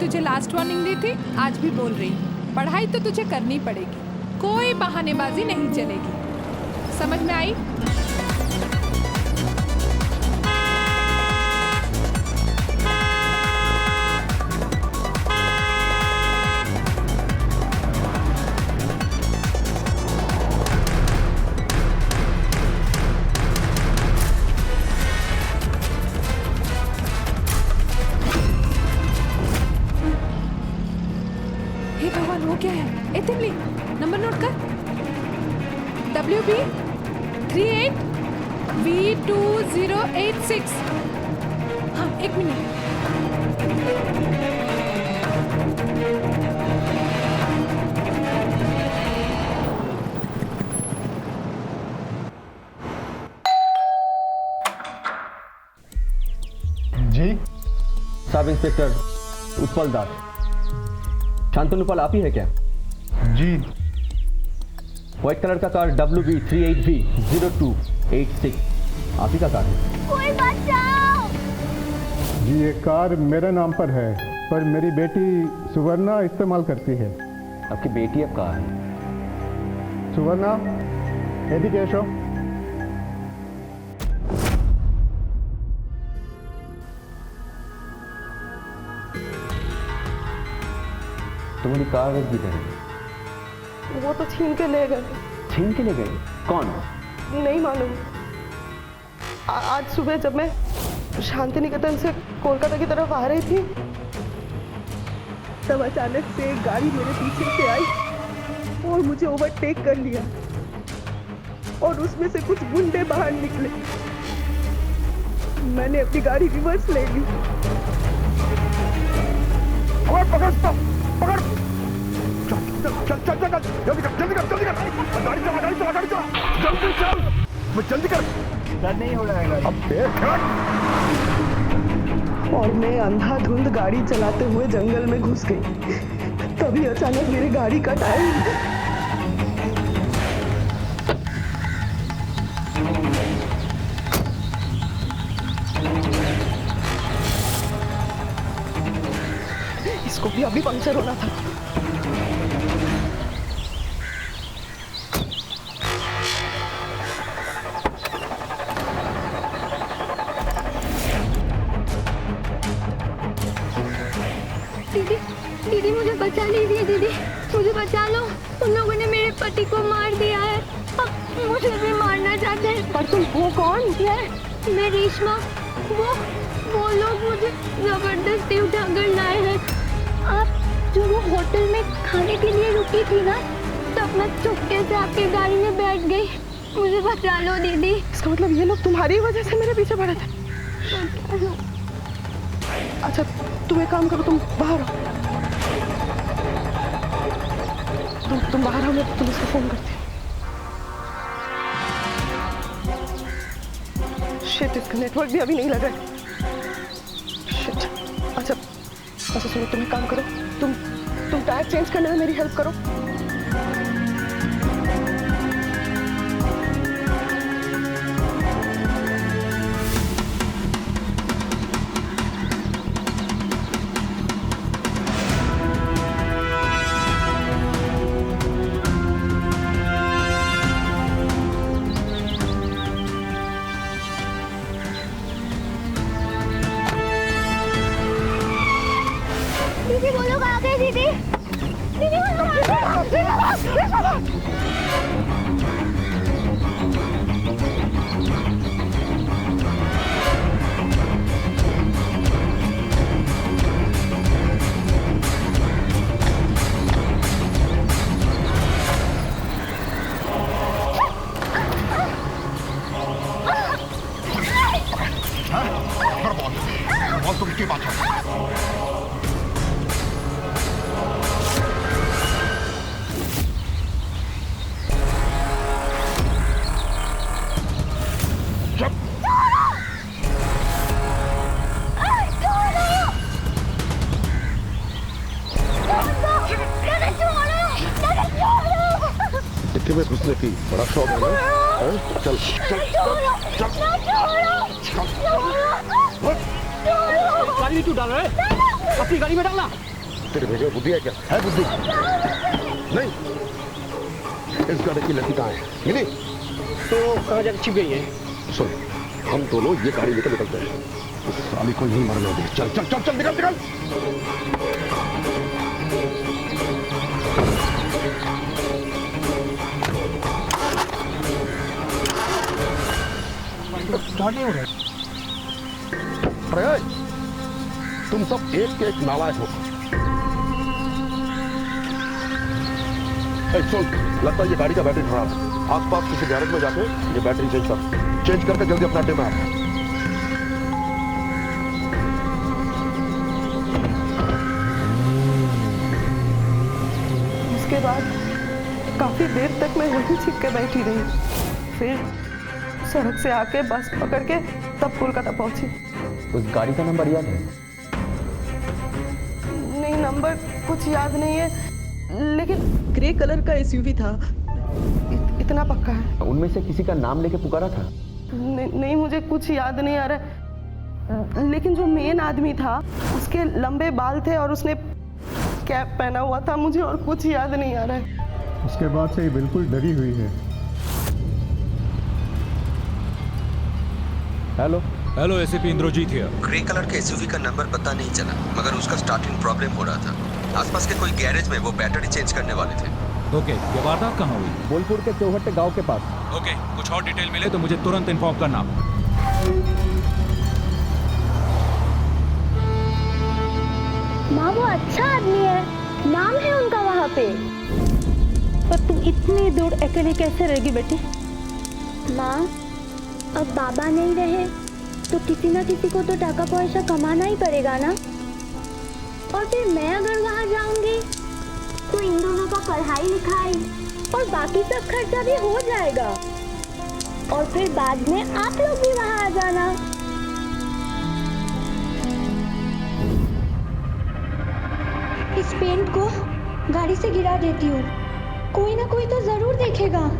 तुझे last warning दी थी, आज भी बोल रही हूँ, पढ़ाई तो तुझे करनी पड़ेगी, कोई बहानेबाजी नहीं चलेगी। समझ में आई? हे भगवान, वो क्या है? तिमली, नंबर नोट कर। WB 38 V2086। हाँ, एक मिनट। जी, सब इंस्पेक्टर उत्पल दास। शांतनु उत्पल आप ही है क्या? जी। व्हाइट कलर का कार WB 38V 0286 आप ही का कार है? कोई बचाओ! जी, ये कार मेरे नाम पर है, पर मेरी बेटी सुवर्णा इस्तेमाल करती है। आपकी बेटी अब कहाँ है? सुवर्णा, यदि कैशो। तुम्हारी कार किधर है? वो तो छीन के ले गए। छीन के ले गए? कौन? नहीं मालूम। आज सुबह जब मैं शांति निकेतन से कोलकाता की तरफ आ रही थी, तब अचानक से एक गाड़ी मेरे पीछे से आई और मुझे ओवरटेक कर लिया, और उसमें से कुछ गुंडे बाहर निकले। मैंने अपनी गाड़ी रिवर्स ले ली। पकड़, पकड़! चल, जल्दी कर, जल्दी कर! गाड़ी चला! जल्दी चल! जल्दी कर! डर नहीं हो रहा है। अब देख। और मैं अंधाधुंध गाड़ी चलाते हुए जंगल में घुस गई। तभी अचानक मेरी गाड़ी का टायर इसको भी अभी पंक्चर होना था। दीदी मुझे बचा लीजिए। दीदी मुझे बचा लो, उन लोगों ने मेरे पति को मार दिया है, अब मुझे भी मारना चाहते हैं। पर तुम वो कौन? मैं रेशमा। वो लोग मुझे जबरदस्ती उठा कर लाए हैं। आप जो वो होटल में खाने के लिए रुकी थी ना, तब मैं चुपके से आपकी गाड़ी में बैठ गई। मुझे बचा लो दीदी। इसका मतलब ये लोग तुम्हारी वजह से मेरे पीछे पड़े थे। अच्छा, तुम एक काम करो, तुम बाहर आओ। तुम बाहर आओ, मैं पुलिस को फोन करती हूँ। शिट, इसका नेटवर्क भी अभी नहीं लगा है। शिट। अच्छा सुनो, तुम एक काम करो, तुम टायर चेंज करने में मेरी हेल्प करो। दीदी वो लोग आ गए। दीदी वो लोग आ गए। बहुत तो की बात है। इतने में घुसने की बड़ा शौक है ना? चल गाड़ी में क्यों डाल रहे? अपनी गाड़ी में डालना। तेरे भेजे बुद्धि है क्या? है बुद्धि? नहीं। इस गाड़ी की लड़की कहाँ है? मिली? तो कहाँ जाकर छिप गई है? सुन, हम दोनों ये गाड़ी लेकर निकलते हैं। उस साली को नहीं मरने दे। चल चल चल चल निकल निकल। स्टार्ट नहीं हो रहा। अरे तुम सब एक के एक नालायक हो। सुन, लगता है ये गाड़ी का बैटरी खराब है। आसपास किसी गैरेज में जाके ये बैटरी चेंज करके जल्दी अपना अड्डे में आ। उसके बाद काफी देर तक मैं वहीं छिप के बैठी रही। फिर सड़क से आके बस पकड़ के तब कोलकाता पहुंची। उस गाड़ी का नंबर याद है? नहीं, नंबर कुछ याद नहीं है, लेकिन ग्रे कलर का एसयूवी था, इतना पक्का है। उनमें से किसी का नाम लेके पुकारा था? नहीं, मुझे कुछ याद नहीं आ रहा, लेकिन जो मेन आदमी था उसके लंबे बाल थे और उसने कैप पहना हुआ था। मुझे और कुछ याद नहीं आ रहा है। उसके बाद से ये बिल्कुल डरी हुई है। Hello hello, ACP Indrajit here. Grey colour के एसयूवी का नंबर पता नहीं चला, मगर उसका स्टार्टिंग प्रॉब्लम हो रहा था। आसपास के कोई गैरेज में वो बैटरी चेंज करने वाले थे। ओके, ये वारदात कहाँ हुई? बोलपुर के चौहट्टे गांव के पास। ओके, कुछ और डिटेल मिले तो मुझे तुरंत इन्फॉर्म करना। माँ वो अच्छा आदमी है, नाम है उनका वहाँ पे। पर तुम इतनी दूर अकेले कैसे रहेगी बेटी? माँ, अब बाबा नहीं रहे तो किसी ना किसी को तो टाका पैसा कमाना ही पड़ेगा ना। और फिर मैं अगर वहाँ जाऊंगी तो इन दोनों का पढ़ाई लिखाई और बाकी सब खर्चा भी हो जाएगा। और फिर बाद में आप लोग भी वहाँ आ जाना। इस पेंट को गाड़ी से गिरा देती हूँ, कोई ना कोई तो जरूर देखेगा।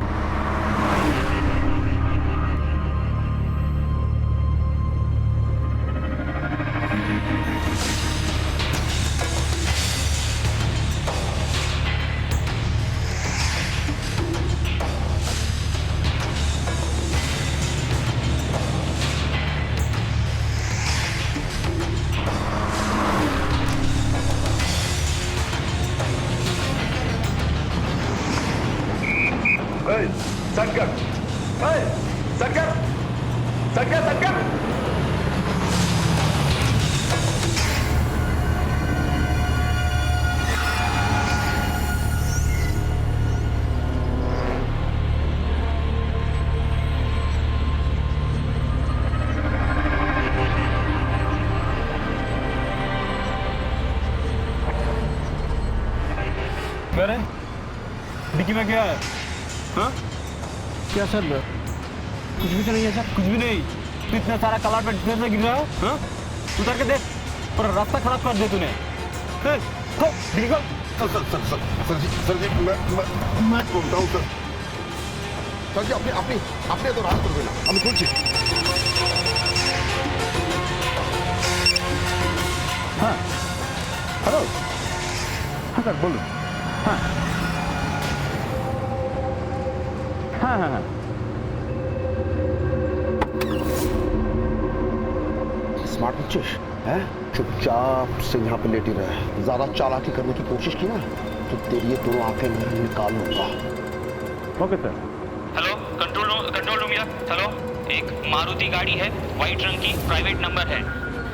अरे डिक्की में क्या है? हाँ? क्या सर? कुछ भी तो नहीं है सर, कुछ भी नहीं। तू इतना सारा कलर पे गिर रहा है? हाँ? उतर के देख और रास्ता खराब कर दे तूने। सर जी मैं बोलता हूँ सर जी अपने तो रात कर देना। हम कुछ हाँ हेलो, हाँ सर बोलो। हाँ हाँ हाँ हाँ। स्मार्ट बच्चे हैं, चुपचाप से यहाँ पे लेटी रहे। ज्यादा चालाकी करने की कोशिश की ना तो तेरी ये दोनों आंखें मैं निकाल लूंगा। Okay sir. Hello, control room या हेलो, एक मारुति गाड़ी है, व्हाइट रंग की, प्राइवेट नंबर है।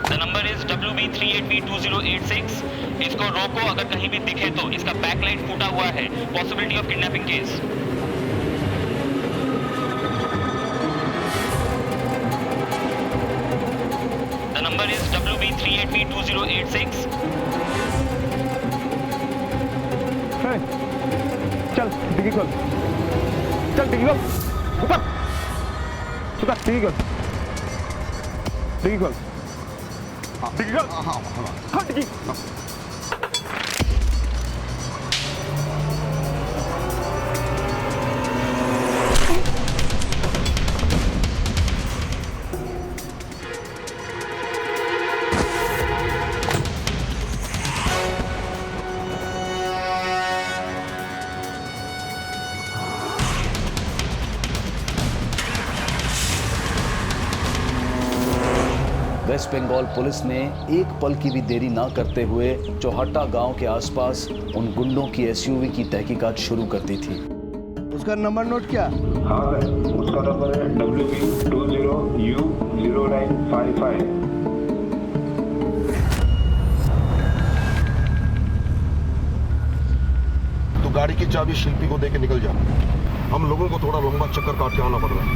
The number is WB38V2086। इसको रोको, अगर कहीं भी दिखे तो। इसका बैकलाइट फूटा हुआ है, possibility of kidnapping case. The number is WB38V2086। चल डिग्गी खोल, चल डिग्गी खोल, ऊपर ऊपर डिग्गी खोल, डिग्गी खोल, डिग्गी खोल, हाँ डिग्गी। वेस्ट बंगाल पुलिस ने एक पल की भी देरी ना करते हुए चौहट्टा गांव के आसपास उन गुंडों की एसयूवी की तहकीकात शुरू कर दी थी। उसका नंबर नोट किया? हाँ सर, उसका नंबर है WB20U0955। तो गाड़ी की चाबी शिल्पी को देके निकल जा। हम लोगों को थोड़ा लंबा चक्कर काट के आना पड़ रहा है।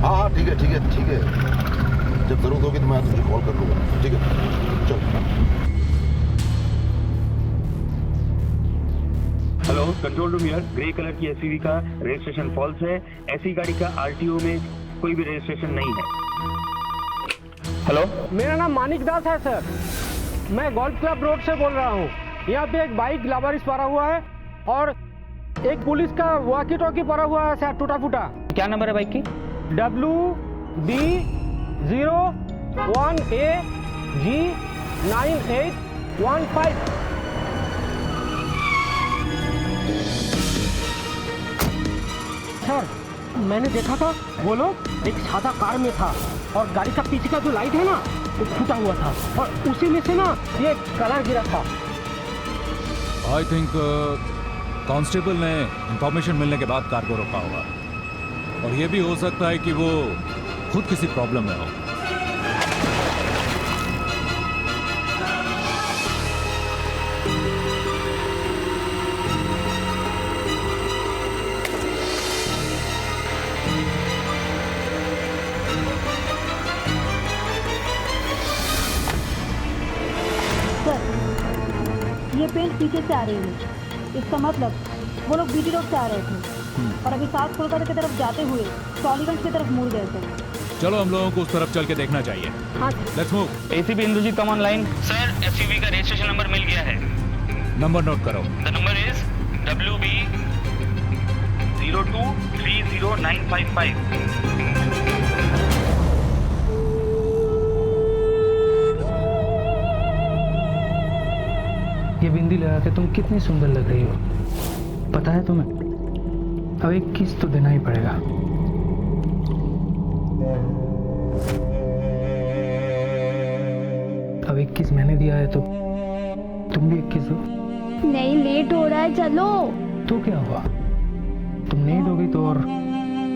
हाँ ठीक है ठीक है ठीक है, जब जरूरत होगी तो मैं तुझे कॉल कर लूंगा। ठीक है चल। Hello, control room here. Grey colour की एसयूवी का रजिस्ट्रेशन फॉल्स है। ऐसी गाड़ी का आरटीओ में कोई भी रजिस्ट्रेशन नहीं है। हेलो, मेरा नाम मानिक दास है सर। मैं गोल्फ क्लब रोड से बोल रहा हूँ। यहाँ पे एक बाइक लावारिस पड़ा हुआ है और एक पुलिस का वॉकी टॉकी पड़ा हुआ है सर, टूटा फूटा। क्या नंबर है बाइक की? WB01AG9815। सर, मैंने देखा था वो लोग एक सादा कार में था और गाड़ी का पीछे का जो लाइट है ना वो फूटा हुआ था और उसी में से ना ये कलर गिरा था। आई थिंक कांस्टेबल ने इंफॉर्मेशन मिलने के बाद कार को रोका होगा और ये भी हो सकता है कि वो खुद किसी प्रॉब्लम में हो। ये पेंट पीछे से आ रही है, इसका मतलब वो लोग बीटी रोड से आ रहे थे और अभी साउथ कोलकाता की तरफ जाते हुए टॉलीगंज की तरफ मुड़ गए थे। चलो हम लोगों को उस तरफ चल के देखना चाहिए। हाँ let's move. ACP Indrajit come online. Sir, SUV का रजिस्ट्रेशन नंबर मिल गया है। नंबर नोट करो। The number is WB02300955। ये बिंदी लगा के तुम कितनी सुंदर लग रही हो, पता है तुम्हें? अब एक किस तो देना ही पड़ेगा। अब एक किस मैंने दिया है तो तुम भी एक किस दो। नहीं, लेट हो रहा है, चलो। तो क्या हुआ, तुम नहीं दोगी तो और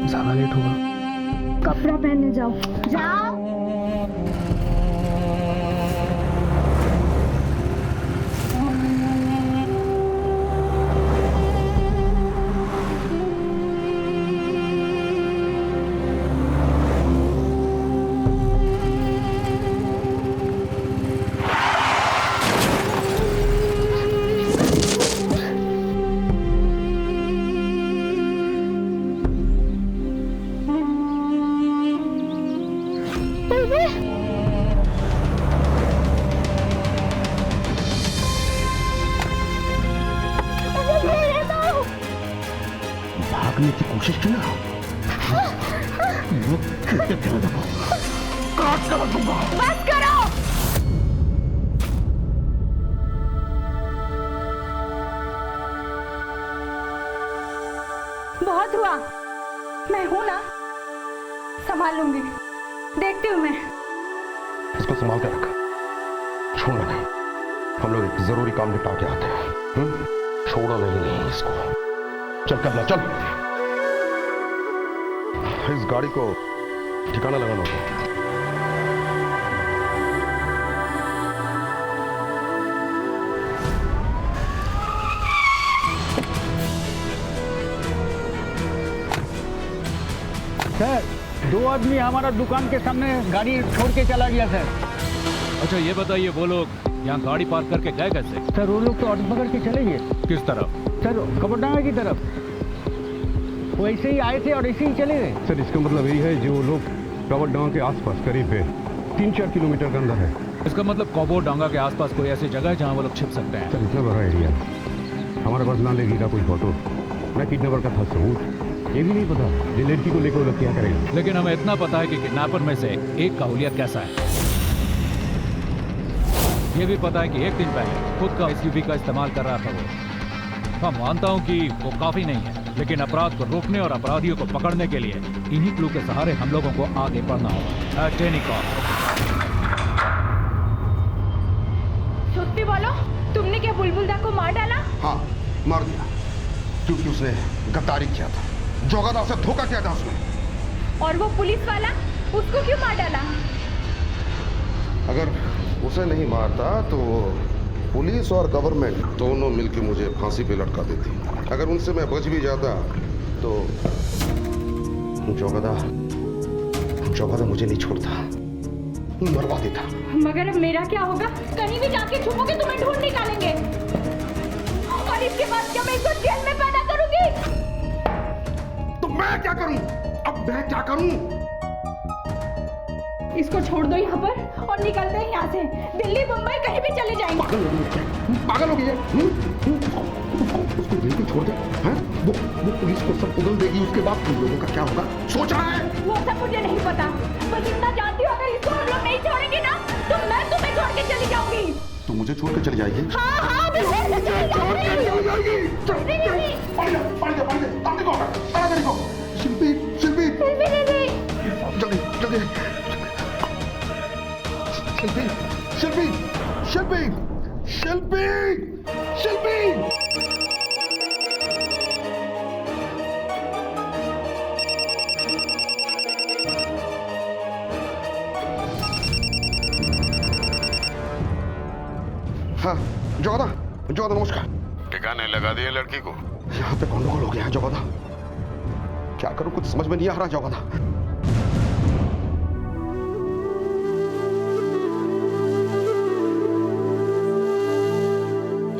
ज्यादा लेट होगा। कपड़ा पहनने जाओ, जाओ। भागने की कोशिश की ना, काट कर दूंगा। बस करो। बहुत हुआ, मैं हूं ना, संभाल लूंगी, देखती हूँ मैं। इसको संभाल कर रख, छोड़ना नहीं। हम लोग एक जरूरी काम निपटा के आते हैं। छोड़ो नहीं इसको। चल करना, चल। इस गाड़ी को ठिकाना लगाना होगा। सर, 2 आदमी हमारा दुकान के सामने गाड़ी छोड़ के चला गया सर। अच्छा ये बताइए, वो लोग यहाँ गाड़ी पार्क करके गए कैसे? सर, वो लोग तो ऑटो पकड़ के चले गए। किस तरफ? सर, कबरडांगा की तरफ। वो ऐसे ही आए थे और ऐसे ही चले गए। सर, इसका मतलब यही है जो लोग कबरडांगा के आसपास करीब है 3-4 किलोमीटर के अंदर है। इसका मतलब कबरडांगा के आसपास कोई ऐसी जगह है जहाँ वो लोग छिप सकते हैं? सर, इतना बड़ा एरिया, हमारे पास ना लगेगा कोई फोटो, ना किडनैपर का था सबूत। ये भी नहीं पता ये लड़की को लेकर वो लोग क्या करेगा। लेकिन हमें इतना पता है कि किडनैपर में से एक का हुलिया कैसा है। ये भी पता है कि एक दिन पहले खुद का एसयूवी का इस्तेमाल कर रहा था वो। हाँ, मानता हूँ कि वो काफी नहीं है, लेकिन अपराध को रोकने और अपराधियों को पकड़ने के लिए इन्हीं क्लू के सहारे हम लोगों को आगे बढ़ना होगा। बोलो, तुमने क्या बुलबुल दा को मार डाला? हाँ, मार दिया, क्योंकि उसने गद्दारी किया था, जोगादा से धोखा किया था उसने। और वो पुलिस वाला, उसको क्यों मार डाला? अगर उसे नहीं मारता तो पुलिस और गवर्नमेंट दोनों मिलकर मुझे फांसी पे लटका देती। अगर उनसे मैं बच भी जाता तो जोगादा मुझे नहीं छोड़ता, मरवा देता। मगर अब मेरा क्या होगा? कहीं भी जाके छुपोगे तुम्हें ढूंढ निकालेंगे। और इसके बाद क्या मैं इसको जेल में पैदा करूंगी? तो मैं क्या करूं? अब मैं क्या करूं? इसको छोड़ दो यहाँ पर और निकलते हैं यहाँ से। दिल्ली, मुंबई कहीं भी चले जाएंगे। पागल हो गई है? उसको बिल्कुल छोड़ दे, हैं? वो पुलिस को सब उगल देगी, उसके बाद तुम लोगों का क्या होगा? सोचा है? वो सब मुझे नहीं पता, बस इतना जानती हूँ, अगर इसको हम लोग नहीं छोड़ेंगे ना, तो मैं तुम्हें छोड़ के चली जाऊंगी। तो मुझे छोड़ के चली जाएगी? हाँ, मुझे छोड़ के चली जाएगी। शिल्पी, जल्दी, शिल्पी। हाँ, जोगादा नमस्कार। ठिकाने लगा दिए लड़की को? यहाँ पे गंडगोल हो गया है जोगादा, क्या करूं कुछ समझ में नहीं आ रहा जोगादा।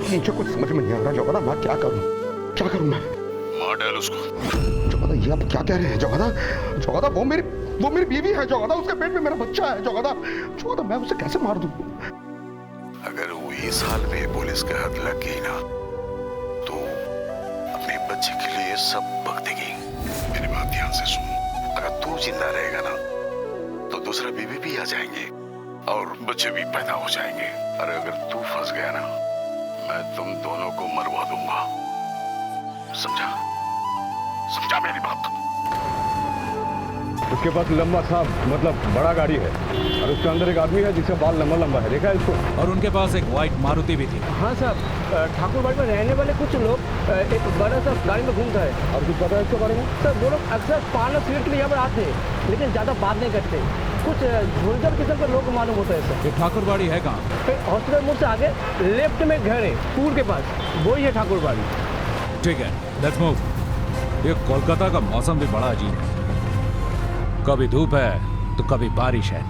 मुझे कुछ समझ में नहीं आ रहा जोगादा, मैं क्या करूं मैं? मार डाल उसको। जोगादा ये आप क्या कह रहे हैं जोगादा? वो मेरी बीवी है जोगादा, उसके पेट में मेरा बच्चा है जोगादा, मैं उसे कैसे मार दूं? अगर वो इस हाल में पुलिस के हाथ लग गई ना तो अपने बच्चे के लिए सब भग देगी। मेरी बात ध्यान से सुन, अगर तू जिंदा रहेगा ना तो दूसरा बीवी भी आ जाएंगे और बच्चे भी पैदा हो जाएंगे, और अगर तू फंस गया ना मैं तुम दोनों को मरवा दूंगा। समझा मेरी बात? उसके पास लंबा सा मतलब बड़ा गाड़ी है और उसके अंदर एक आदमी है जिसका बाल लंबा है, देखा है इसको? और उनके पास एक व्हाइट मारुति भी थी। हाँ साहब, ठाकुरबाड़ी में रहने वाले कुछ लोग एक बड़ा सा गाड़ी में घूमता है। और कुछ पता है इसके बारे में? सर वो लोग अक्सर 5 मिनट के लिए यहाँ पर आते हैं, लेकिन ज़्यादा बात नहीं करते। कुछ झुलझर किस्म के लोग मालूम होता है सर। ये ठाकुरबाड़ी है कहाँ? हॉस्पिटल मोड़ से आगे लेफ्ट में घर है, पूल के पास, वही है ठाकुरबाड़ी। ठीक है, लेट्स मूव। ये कोलकाता का मौसम भी बड़ा अजीब है, कभी धूप है तो कभी बारिश है।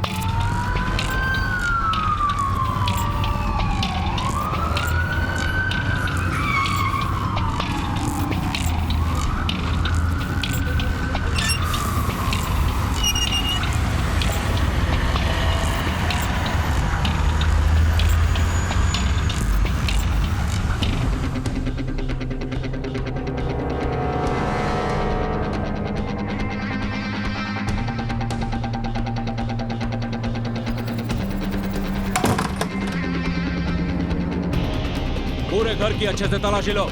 पूरे घर की अच्छे से तलाशी लो। हो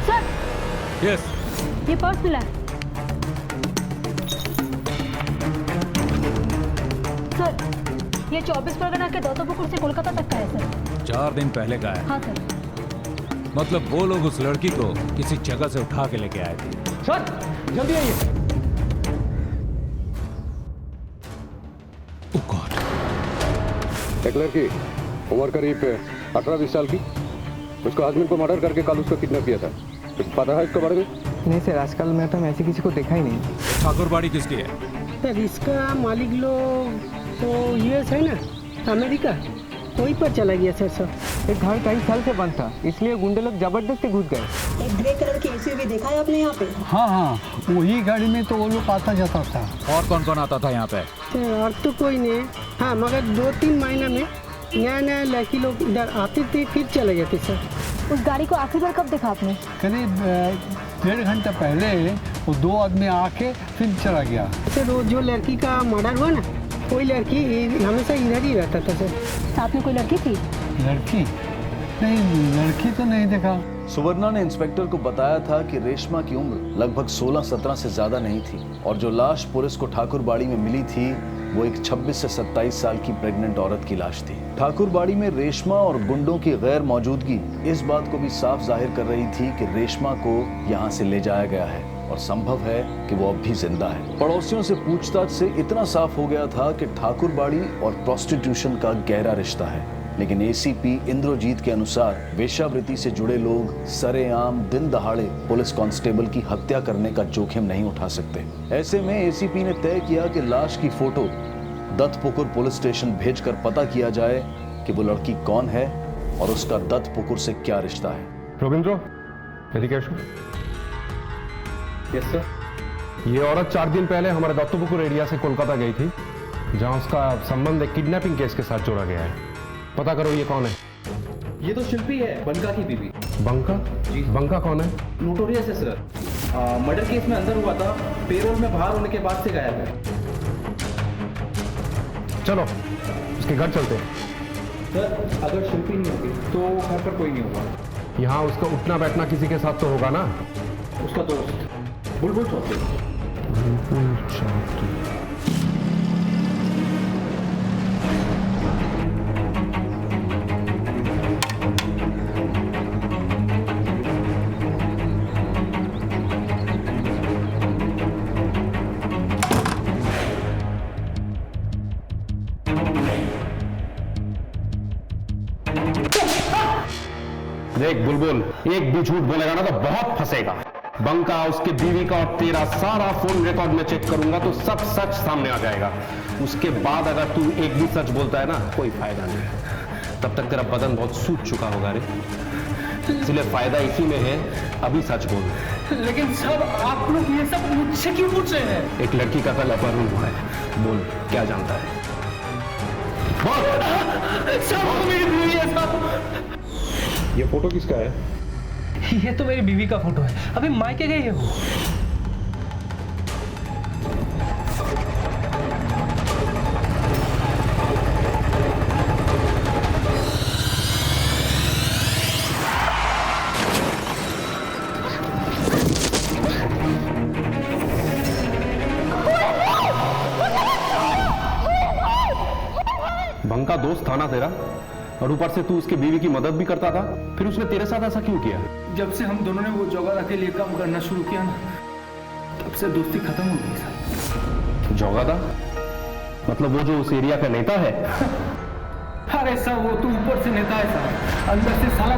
सर, यस, ये पर्स मिला है। सर, ये 24 परगना के दौतोपुकुर से कोलकाता तक का है सर। 4 दिन पहले का है। हाँ सर। मतलब वो लोग उस लड़की को किसी जगह से उठा के लेके आए थे। सर जल्दी आइए। एक लड़की उम्र करीब 18-20 साल की, उसको हस्बैंड को मर्डर करके कल उसको किडनैप किया था। कुछ पता है इसके बारे में? नहीं सर, आजकल में तो ऐसे किसी को देखा ही नहीं। ठाकुरबाड़ी किसकी है? सर इसका मालिक लोग तो यूएस है ना, अमेरिका, वहीं पर चला गया सर। एक घर कई साल से बंद था, इसलिए गुंडे लोग जबरदस्ती घुस गए। एक ग्रे कलर की एसयूवी देखा है आपने यहाँ पे? हाँ, वही गाड़ी में तो वो लोग आता जाता था। और कौन कौन आता था यहाँ पे? और तो कोई नहीं, हाँ, मगर 2-3 महीने में नया लड़की लोग इधर आते थे फिर चले जाते सर। उस गाड़ी को आखिरी बार कब देखा आपने? करीब 1.5 घंटा पहले वो 2 आदमी आके फिर चला गया। सर वो जो लड़की का मर्डर हुआ ना, कोई लड़की हमेशा इधर ही रहता था सर। साथ में कोई लड़की थी? लड़की नहीं, लड़की तो नहीं देखा। सुवर्णा ने इंस्पेक्टर को बताया था कि रेशमा की उम्र लगभग 16-17 से ज्यादा नहीं थी और जो लाश पुलिस को ठाकुरबाड़ी में मिली थी वो एक 26 से 27 साल की प्रेग्नेंट औरत की लाश थी। ठाकुरबाड़ी में रेशमा और गुंडों की गैर मौजूदगी इस बात को भी साफ जाहिर कर रही थी कि रेशमा को यहाँ से ले जाया गया है और संभव है कि वो अब भी जिंदा है। पड़ोसियों से पूछताछ से इतना साफ हो गया था कि ठाकुरबाड़ी और प्रोस्टिट्यूशन का गहरा रिश्ता है, लेकिन एसीपी इंद्रजीत के अनुसार वेश्यावृत्ति से जुड़े लोग सरेआम दिन दहाड़े पुलिस कांस्टेबल की हत्या करने का जोखिम नहीं उठा सकते। ऐसे में एसीपी ने तय किया कि लाश की फोटो दत्तपुकुर पुलिस स्टेशन भेजकर पता किया जाए कि वो लड़की कौन है और उसका दत्तपुकुर से क्या रिश्ता है। Ravindra, yes sir. ये औरत 4 दिन पहले हमारे दत्तपुकुर एरिया से कोलकाता गई थी, जहां उसका संबंध एक किडनैपिंग केस के साथ जोड़ा गया है। पता करो ये कौन है। ये तो शिल्पी है, बंका की बीवी। बंका? जी। बंका कौन है? नोटोरियस है सर। मर्डर केस में अंदर हुआ था, पेरोल में बाहर होने के बाद से गायब है। चलो उसके घर चलते हैं। सर अगर शिल्पी नहीं होगी तो घर पर कोई नहीं होगा। यहाँ उसका उठना बैठना किसी के साथ तो होगा ना? उसका दोस्त बुलबुल चौधरी। बुलबुल चौधरी। देख बुलबुल, एक भी झूठ बोलेगा ना तो बहुत फंसेगा। बंका, उसके बीवी का और तेरा सारा फोन रिकॉर्ड में चेक करूंगा तो सब सच सामने आ जाएगा। उसके बाद अगर तू एक भी सच बोलता है ना, कोई फायदा नहीं है। तब तक तेरा बदन बहुत सूख चुका होगा रे, इसलिए फायदा इसी में है, अभी सच बोल। लेकिन सब आप लोग ये सब मुझसे क्यों पूछ रहे हैं? एक लड़की का कल अपहरण हुआ है, बोल क्या जानता है? सब मेरी बीवी है सब। ये फोटो किसका है? ये तो मेरी बीवी का फोटो है, अभी मायके गई है वो। बंका दोस्त था ना तेरा, और ऊपर से तू उसकी बीवी की मदद भी करता था, फिर उसने तेरे साथ ऐसा क्यों किया? जब से हम दोनों ने वो जोगादा के लिए काम करना शुरू किया ना, तब से दोस्ती खत्म हो गई सर। जोगादा? मतलब वो जो उस एरिया का नेता है? अरे सर वो तो ऊपर से नेता है सर, अंदर से साला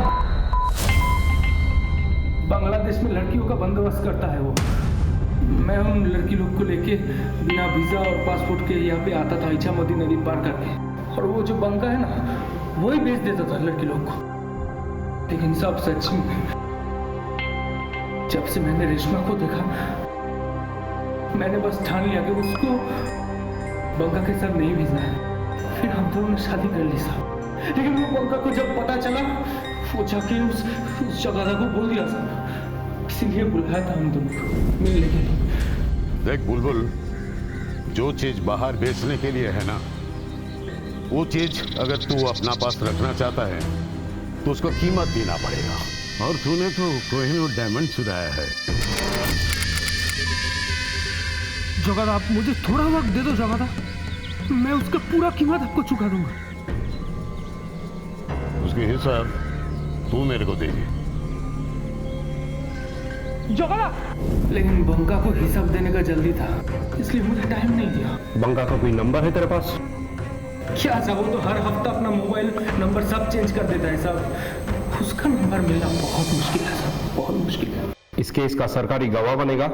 बांग्लादेश में लड़कियों का बंदोबस्त करता है वो। मैं उन लड़की लोग को लेके बिना वीजा और पासपोर्ट के यहाँ पे आता था, इच्छामती नदी पार करके, और वो जो बंका है ना, वही बेच देता था लड़की लोग को। लेकिन सब सच में जब से मैंने रेशमा को देखा, मैंने बस ठान लिया कि उसको बंका के साथ नहीं भेजना है। फिर हम दोनों ने शादी कर ली साहब। लेकिन वो बंका को जब पता चला, वो जाके उस जगादा को बोल दिया साहब, इसीलिए बुलाया था हम दोनों को मिलने के लिए। देख बुलबुल, जो चीज बाहर बेचने के लिए है ना, वो चीज अगर तू अपना पास रखना चाहता है तो उसको कीमत देना पड़ेगा। और तूने तो कोहिनूर डायमंड चुराया है। जोगादा, आप मुझे थोड़ा वक्त दे दो जोगादा, मैं उसका पूरा कीमत आपको चुका दूंगा। उसके हिसाब तू मेरे को देगी। जोगादा, लेकिन बंका को हिसाब देने का जल्दी था, इसलिए मुझे टाइम नहीं दिया। बंका का कोई नंबर है तेरे पास? क्या साहब, वो तो हर हफ्ता अपना मोबाइल नंबर सब चेंज कर देता है साहब। उसका नंबर मिलना बहुत मुश्किल है साहब, बहुत मुश्किल है। इस केस का सरकारी गवाह बनेगा।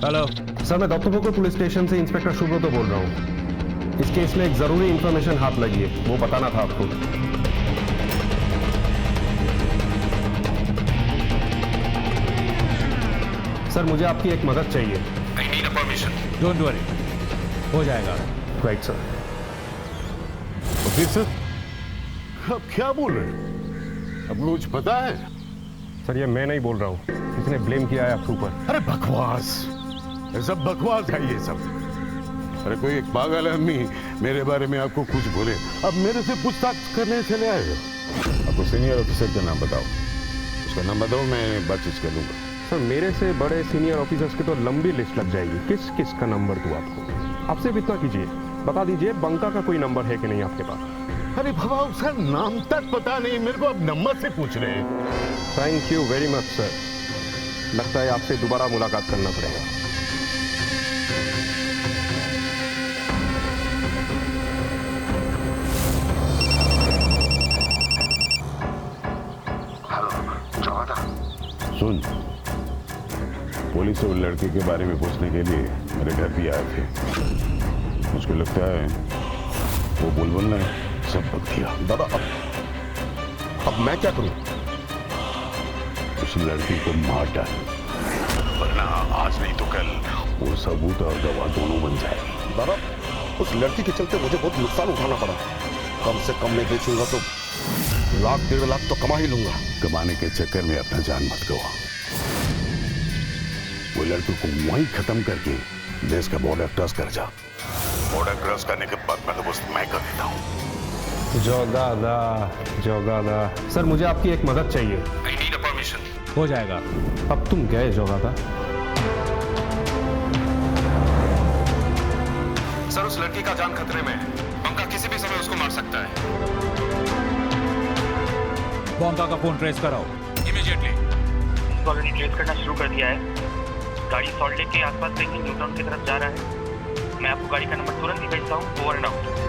हेलो सर, मैं दत्तपुकुर पुलिस स्टेशन से इंस्पेक्टर सुब्रतो बोल रहा हूँ। इस केस में एक जरूरी इंफॉर्मेशन हाथ लगी है, वो बताना था आपको। सर मुझे आपकी एक मदद चाहिए। I need a permission. Don't worry, हो जाएगा। Right sir. फिर सर अब क्या बोल रहे हैं? अब मुझे पता है। सर ये मैं नहीं बोल रहा हूँ, किसने ब्लेम किया है आपके ऊपर। अरे बकवास, ये सब बकवास है ये सब। अरे कोई एक पागल है अम्मी मेरे बारे में आपको कुछ बोले, अब मेरे से पूछताछ करने चले आए हो। आपको सीनियर ऑफिसर का नाम बताओ, उसका नाम बताओ, मैं बातचीत कर लूंगा। सर मेरे से बड़े सीनियर ऑफिसर्स की तो लंबी लिस्ट लग जाएगी, किस किस का नंबर दूं आपको? आपसे भी इतना कीजिए, बता दीजिए बंका का कोई नंबर है कि नहीं आपके पास? अरे बाबा उसका नाम तक पता नहीं, मेरे को अब नंबर से पूछ रहे हैं। Thank you very much sir, लगता है आपसे दोबारा मुलाकात करना पड़ेगा। सुन, पुलिस और लड़के के बारे में पूछने के लिए मेरे घर भी आए थे। मुझको लगता है वो बुलबुल ने सब बक दिया। दादा अब मैं क्या करूं? उस लड़की को मार डाल, वरना आज नहीं तो कल वो सबूत और गवाह दोनों बन जाएगी। दादा उस लड़की के चलते मुझे बहुत नुकसान उठाना पड़ा, कम से कम मैं बेचूंगा तो 1.5 लाख तो कमा ही लूंगा। कमाने के चक्कर में अपना जान मत गवा, वो लड़की को वहीं खत्म करके देश का बॉर्डर क्रॉस कर जा। बॉर्डर क्रॉस करने के बाद बंदोबस्त मैं कर देता हूँ। जोगादा सर, मुझे आपकी एक मदद चाहिए। I need a permission। हो जाएगा। अब तुम गए जोगादा। सर उस लड़की का जान खतरे में है, बंका किसी भी समय उसको मार सकता है। बंका का फोन ट्रेस कराओ इमीडिएटली। ऑलरेडी ट्रेस करना शुरू कर दिया है। गाड़ी सॉल्ट लेक के आसपास कहीं न्यू टाउन की तरफ जा रहा है। मैं आपको गाड़ी का नंबर तुरंत ही भेजता हूँ। Over and out.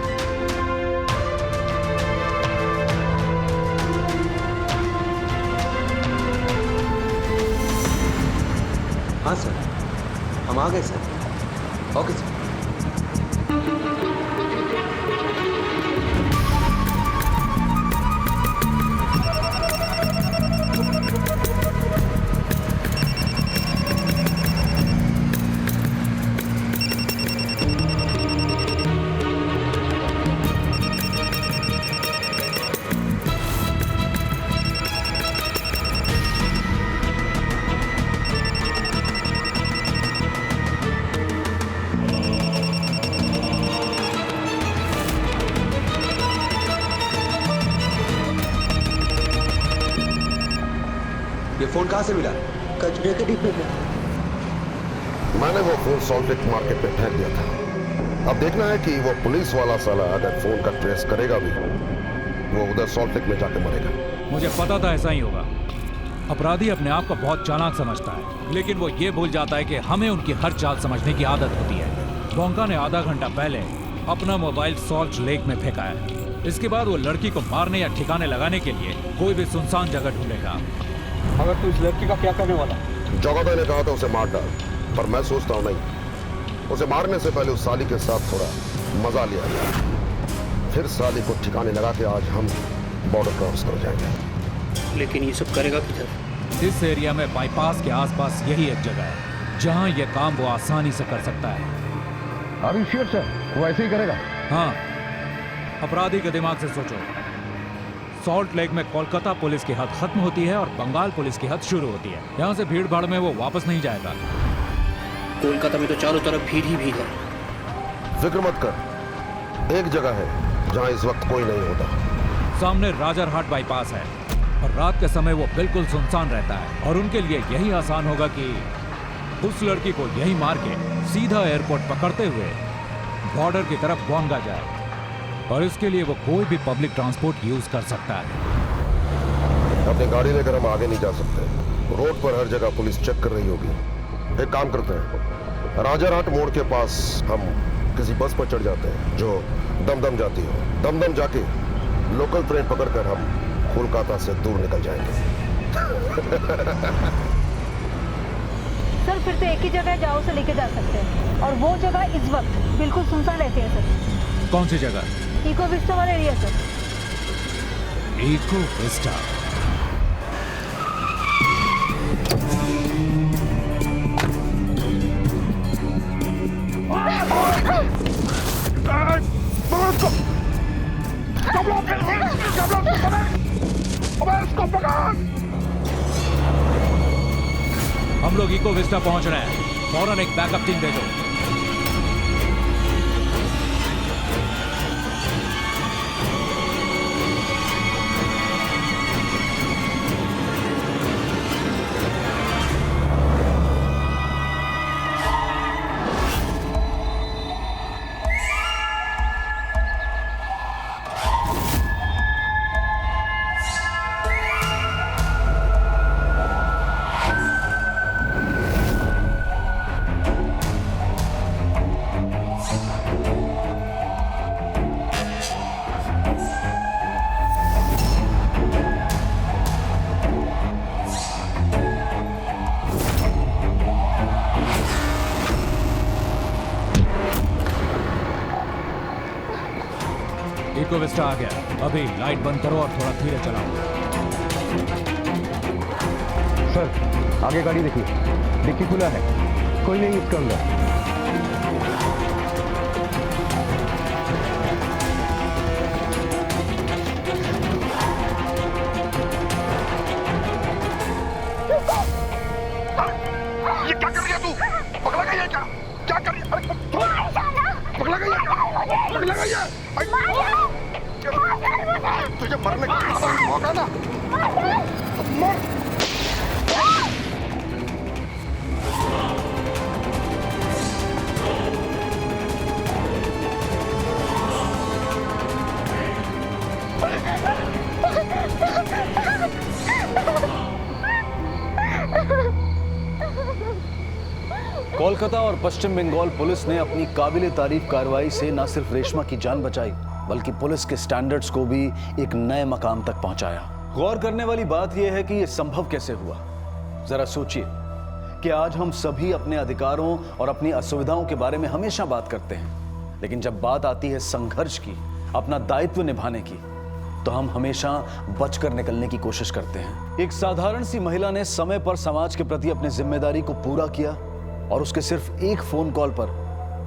हाँ सर, हम आ गए सर। Okay sir. ये फोन कहाँ से मिला? कचरे के डिब्बे में। मैंने वो फोन सॉल्ट लेक मार्केट पे फेंक दिया था। अब देखना है कि वो पुलिस वाला साला अगर फोन का ट्रेस करेगा भी, वो उधर सॉल्ट लेक में जाके मरेगा। मुझे पता था ऐसा ही होगा। अपराधी अपने आप को बहुत चालाक समझता है, लेकिन वो ये भूल जाता है कि हमें उनकी हर चाल समझने की आदत होती है। बंका ने आधा घंटा पहले अपना मोबाइल सॉल्ट लेक में फेंका है। इसके बाद वो लड़की को मारने या ठिकाने लगाने के लिए कोई भी सुनसान जगह ढूंढेगा। अगर तू इस लड़की का क्या करने वाला? जोगादा ने कहा था उसे मार डाल, पर मैं सोचता हूँ नहीं, उसे मारने से पहले उस साली के साथ थोड़ा मजा लिया जाए, फिर साली को ठिकाने लगा के आज हम बॉर्डर क्रॉस कर जाएंगे। लेकिन ये सब करेगा किधर? इस एरिया में बाईपास के आसपास यही एक जगह है जहां ये काम वो आसानी से कर सकता है। अभी श्योर सर, वो ऐसे ही करेगा? हाँ, अपराधी के दिमाग से सोचो। सॉल्ट लेक में कोलकाता पुलिस की हद खत्म होती है और बंगाल पुलिस की हद शुरू होती है। यहाँ से भीड़ भाड़ में वो वापस नहीं जाएगा। कोलकाता में तो चारों तरफ भीड़ ही भीड़ है। फिक्र मत कर, एक जगह है जहाँ इस वक्त कोई नहीं होता। सामने राजरहाट बाईपास है और रात के समय वो बिल्कुल सुनसान रहता है और उनके लिए यही आसान होगा कि उस लड़की को यही मार के सीधा एयरपोर्ट पकड़ते हुए बॉर्डर की तरफ बोंगा जाए, और इसके लिए वो कोई भी पब्लिक ट्रांसपोर्ट यूज कर सकता है। अपनी गाड़ी लेकर हम आगे नहीं जा सकते, रोड पर हर जगह पुलिस चेक कर रही होगी। एक काम करते हैं, राजारहाट मोड़ के पास हम किसी बस पर चढ़ जाते हैं जो दमदम जाती हो। दमदम जाके लोकल ट्रेन पकड़कर हम कोलकाता से दूर निकल जाएंगे। सर फिर तो एक ही जगह जाओ से लेके जा सकते हैं, और वो जगह इस वक्त बिल्कुल सुनसान रहती है सर। कौन सी जगह? इको विस्टा वाला एरिया सर। Eco Vista. हम लोग इको विस्टा पहुंच रहे हैं, फौरन एक बैकअप टीम भेजो। ईको विस्टा आ गया। अभी लाइट बंद करो और थोड़ा धीरे चलाओ। सर आगे गाड़ी देखिए, डिक्की खुला है, कोई नहीं इसके अंदर। ये क्या कर रही है तू? पगला गई है क्या? क्या कर रही है? अरे पगला गई है? पगला गई है? तुझे मरने का मौका ना मर। कोलकाता और पश्चिम बंगाल पुलिस ने अपनी काबिले तारीफ कार्रवाई से न सिर्फ रेशमा की जान बचाई बल्कि पुलिस के स्टैंडर्ड्स को भी एक नए मकाम तक पहुंचाया। गौर करने वाली बात यह है कि यह संभव कैसे हुआ। जरा सोचिए कि आज हम सभी अपने अधिकारों और अपनी असुविधाओं के बारे में हमेशा बात करते हैं, लेकिन जब बात आती है संघर्ष की, अपना दायित्व निभाने की, तो हम हमेशा बचकर निकलने की कोशिश करते हैं। एक साधारण सी महिला ने समय पर समाज के प्रति अपनी जिम्मेदारी को पूरा किया और उसके सिर्फ एक फोन कॉल पर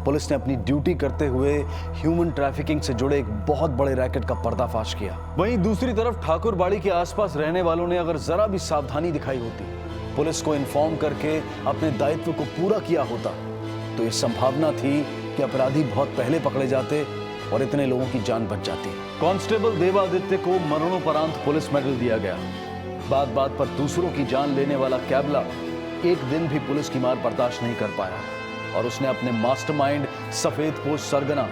पुलिस ने अपनी ड्यूटी करते हुए ह्यूमन ट्रैफिकिंग से जुड़े एक बहुत बड़े रैकेट का पर्दाफाश किया। वहीं दूसरी तरफ ठाकुरबाड़ी के आसपास रहने वालों ने अगर जरा भी सावधानी दिखाई होती, पुलिस को इन्फॉर्म करके अपने दायित्व को पूरा किया होता, तो ये संभावना थी कि अपराधी बहुत पहले पकड़े जाते और इतने लोगों की जान बच जाती। कांस्टेबल देवादित्य को मरणोपरांत पुलिस मेडल दिया गया। बात बात पर दूसरों की जान लेने वाला कैबला एक दिन भी पुलिस की मार बर्दाश्त नहीं कर पाया और उसने अपने मास्टरमाइंड सफेद पोश सरगना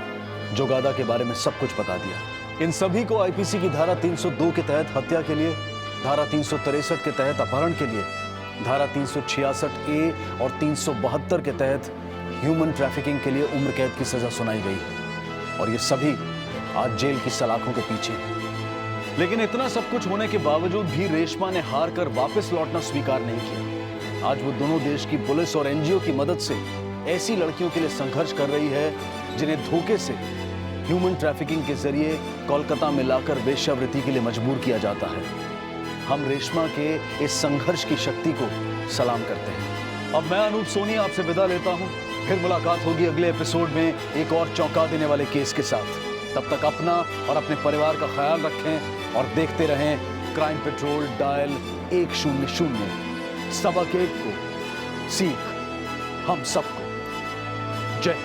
जोगादा के बारे में सब कुछ बता दिया। इन सभी को आईपीसी की धारा 302 के तहत हत्या के लिए, धारा 363 के तहत अपहरण के लिए, धारा 366A और 372 के तहत ह्यूमन ट्रैफिकिंग के लिए उम्र कैद की सजा सुनाई गई और ये सभी आज जेल की सलाखों के पीछे। लेकिन इतना सब कुछ होने के बावजूद भी रेशमा ने हार कर वापस लौटना स्वीकार नहीं किया। आज वो दोनों देश की पुलिस और एनजीओ की मदद से ऐसी लड़कियों के लिए संघर्ष कर रही है जिन्हें धोखे से ह्यूमन ट्रैफिकिंग के जरिए कोलकाता में लाकर वेश्यावृत्ति के लिए मजबूर किया जाता है। हम रेशमा के इस संघर्ष की शक्ति को सलाम करते हैं। अब मैं अनूप सोनी आपसे विदा लेता हूं। फिर मुलाकात होगी अगले एपिसोड में एक और चौंका देने वाले केस के साथ। तब तक अपना और अपने परिवार का ख्याल रखें और देखते रहें क्राइम पेट्रोल डायल 100। सबक एक को सीख हम सबको। जय